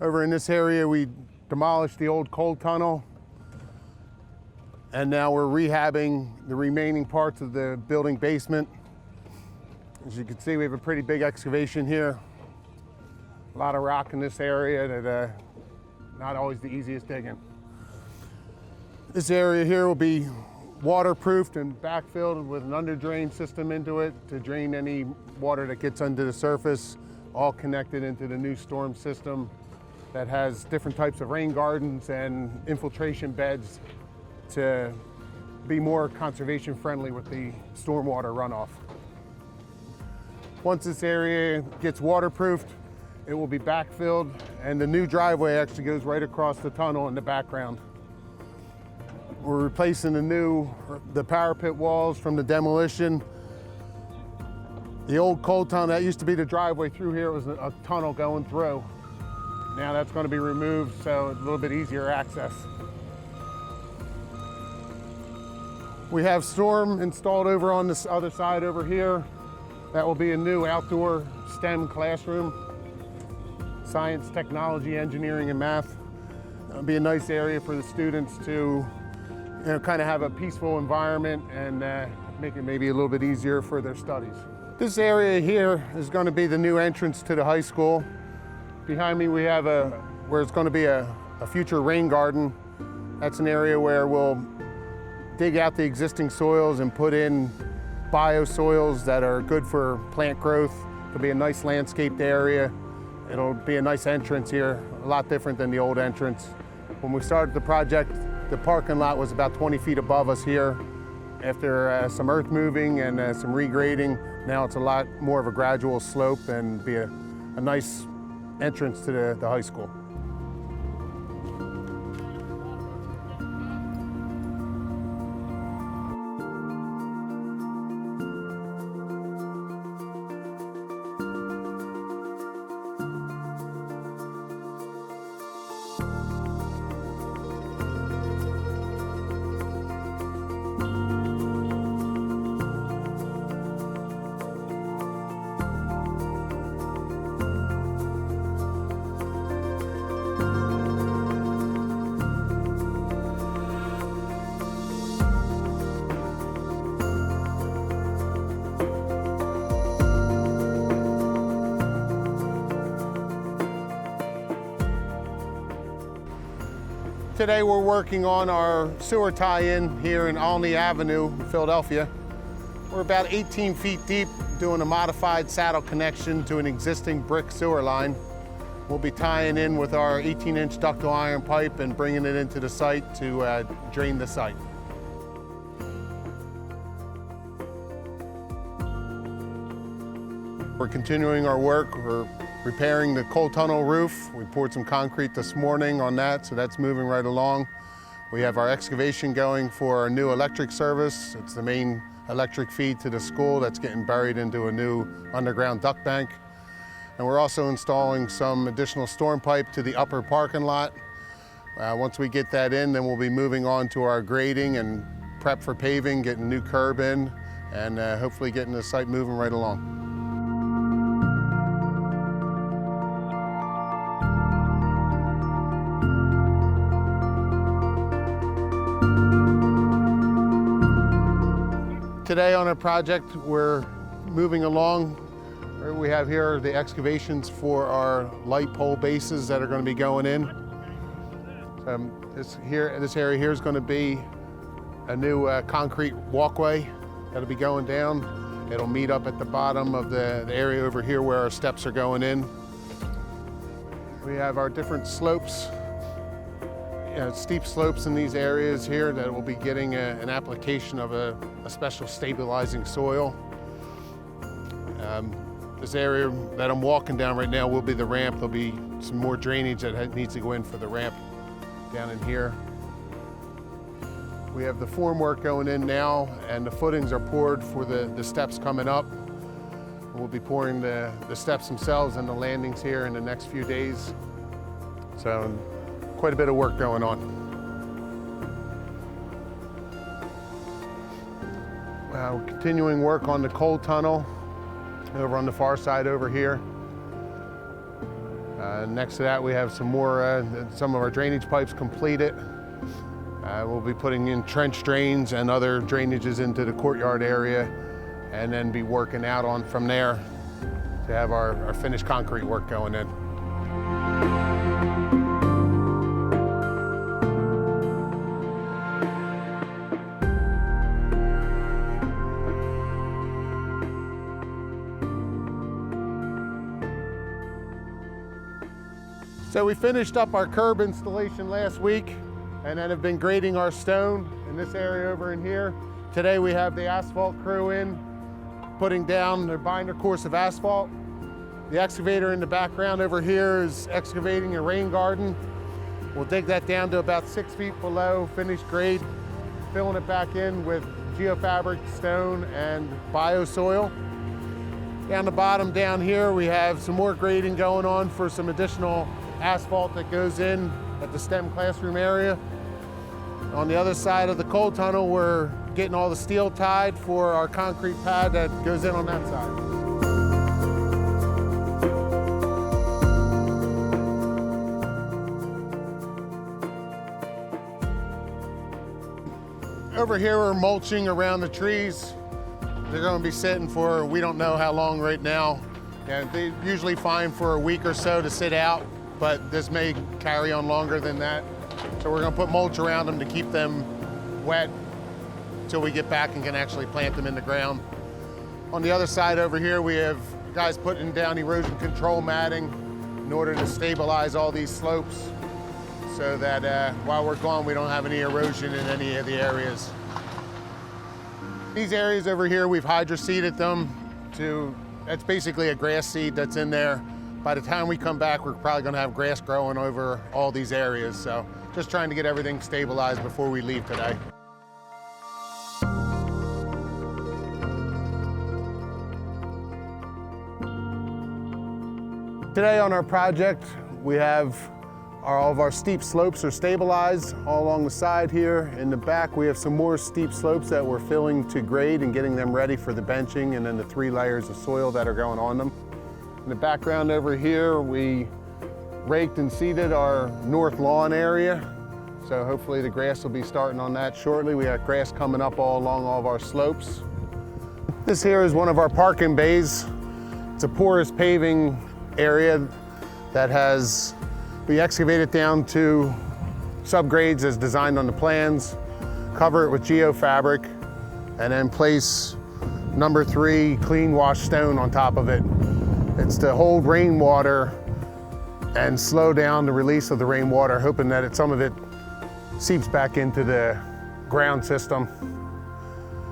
Over in this area, we demolished the old coal tunnel, and now we're rehabbing the remaining parts of the building basement. As you can see, we have a pretty big excavation here. A lot of rock in this area that not always the easiest digging. This area here will be waterproofed and backfilled with an under drain system into it to drain any water that gets under the surface, all connected into the new storm system that has different types of rain gardens and infiltration beds to be more conservation friendly with the stormwater runoff. Once this area gets waterproofed, it will be backfilled, and the new driveway actually goes right across the tunnel in the background. We're replacing the parapet walls from the demolition. The old coal tunnel, that used to be the driveway through here, was a tunnel going through. Now that's going to be removed, so it's a little bit easier access. We have storm installed over on this other side over here. That will be a new outdoor STEM classroom, science, technology, engineering, and math. It'll be a nice area for the students to kind of have a peaceful environment and make it maybe a little bit easier for their studies. This area here is going to be the new entrance to the high school. Behind me we have where it's going to be a future rain garden. That's an area where we'll dig out the existing soils and put in biosoils that are good for plant growth. It'll be a nice landscaped area. It'll be a nice entrance here, a lot different than the old entrance. When we started the project, the parking lot was about 20 feet above us here. After some earth moving and some regrading, now it's a lot more of a gradual slope and be a nice entrance to the high school. Today we're working on our sewer tie-in here in Olney Avenue, Philadelphia. We're about 18 feet deep, doing a modified saddle connection to an existing brick sewer line. We'll be tying in with our 18-inch ductile iron pipe and bringing it into the site to drain the site. We're continuing our work. We're repairing the coal tunnel roof. We poured some concrete this morning on that, so that's moving right along. We have our excavation going for our new electric service. It's the main electric feed to the school that's getting buried into a new underground duct bank. And we're also installing some additional storm pipe to the upper parking lot. Once we get that in, then we'll be moving on to our grading and prep for paving, getting new curb in, and hopefully getting the site moving right along. Today on our project, we're moving along. We have here the excavations for our light pole bases that are going to be going in. This area here is going to be a new concrete walkway that'll be going down. It'll meet up at the bottom of the area over here where our steps are going in. We have our different slopes, steep slopes in these areas here that will be getting an application of a special stabilizing soil. This area that I'm walking down right now will be the ramp. There'll be some more drainage that needs to go in for the ramp down in here. We have the formwork going in now, and the footings are poured for the steps coming up. We'll be pouring the steps themselves and the landings here in the next few days. So quite a bit of work going on. We're continuing work on the coal tunnel over on the far side over here. Next to that, we have some of our drainage pipes completed. We'll be putting in trench drains and other drainages into the courtyard area, and then be working out on from there to have our finished concrete work going in. So we finished up our curb installation last week and then have been grading our stone in this area over in here. Today we have the asphalt crew in, putting down their binder course of asphalt. The excavator in the background over here is excavating a rain garden. We'll dig that down to about 6 feet below finished grade, filling it back in with geofabric stone and biossoil. Down the bottom down here, we have some more grading going on for some additional asphalt that goes in at the STEM classroom area. On the other side of the coal tunnel, we're getting all the steel tied for our concrete pad that goes in on that side. Over here, we're mulching around the trees. They're going to be sitting for, we don't know how long right now. And they're usually fine for a week or so to sit out, but this may carry on longer than that. So we're going to put mulch around them to keep them wet until we get back and can actually plant them in the ground. On the other side over here, we have guys putting down erosion control matting in order to stabilize all these slopes so that while we're gone, we don't have any erosion in any of the areas. These areas over here, we've hydroseeded them that's basically a grass seed that's in there. By the time we come back, we're probably gonna have grass growing over all these areas. So just trying to get everything stabilized before we leave today. Today on our project, we have all of our steep slopes are stabilized all along the side here. In the back, we have some more steep slopes that we're filling to grade and getting them ready for the benching, and then the 3 layers of soil that are going on them. In the background over here, we raked and seeded our north lawn area. So hopefully the grass will be starting on that shortly. We got grass coming up all along all of our slopes. This here is one of our parking bays. It's a porous paving area that we excavate it down to subgrades as designed on the plans, cover it with geofabric, and then place number 3 clean wash stone on top of it. It's to hold rainwater and slow down the release of the rainwater, hoping that some of it seeps back into the ground system.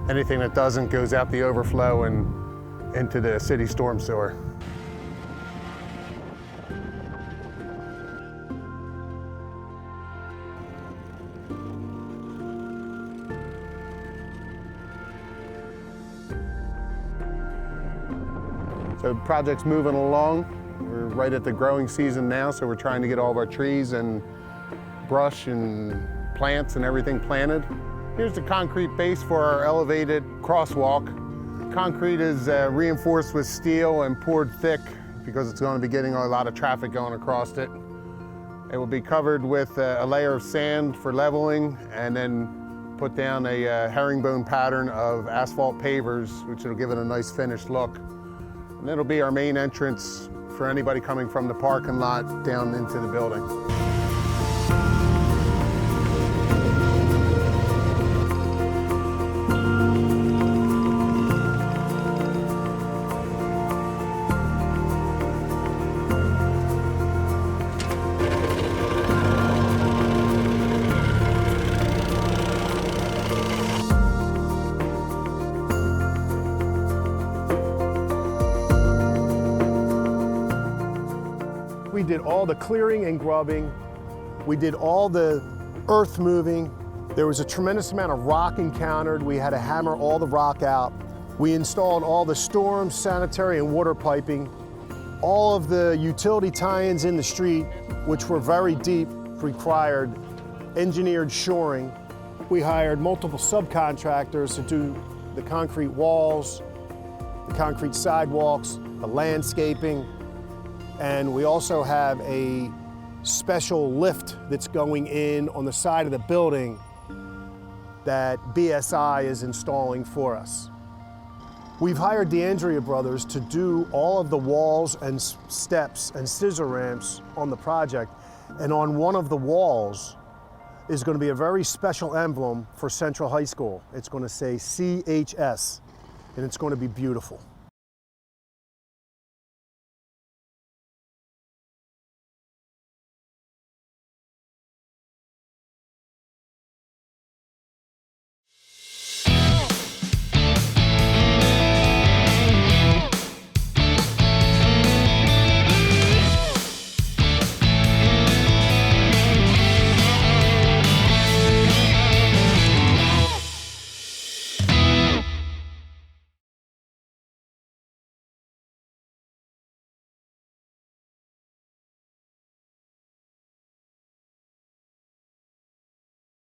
Anything that doesn't goes out the overflow and into the city storm sewer. So the project's moving along. We're right at the growing season now, so we're trying to get all of our trees and brush and plants and everything planted. Here's the concrete base for our elevated crosswalk. Concrete is reinforced with steel and poured thick because it's going to be getting a lot of traffic going across it. It will be covered with a layer of sand for leveling, and then put down a herringbone pattern of asphalt pavers, which will give it a nice finished look. And it'll be our main entrance for anybody coming from the parking lot down into the building. We did all the clearing and grubbing. We did all the earth moving. There was a tremendous amount of rock encountered. We had to hammer all the rock out. We installed all the storm, sanitary, and water piping. All of the utility tie-ins in the street, which were very deep, required engineered shoring. We hired multiple subcontractors to do the concrete walls, the concrete sidewalks, the landscaping. And we also have a special lift that's going in on the side of the building that BSI is installing for us. We've hired DeAndrea Brothers to do all of the walls and steps and scissor ramps on the project. And on one of the walls is going to be a very special emblem for Central High School. It's going to say CHS, and it's going to be beautiful.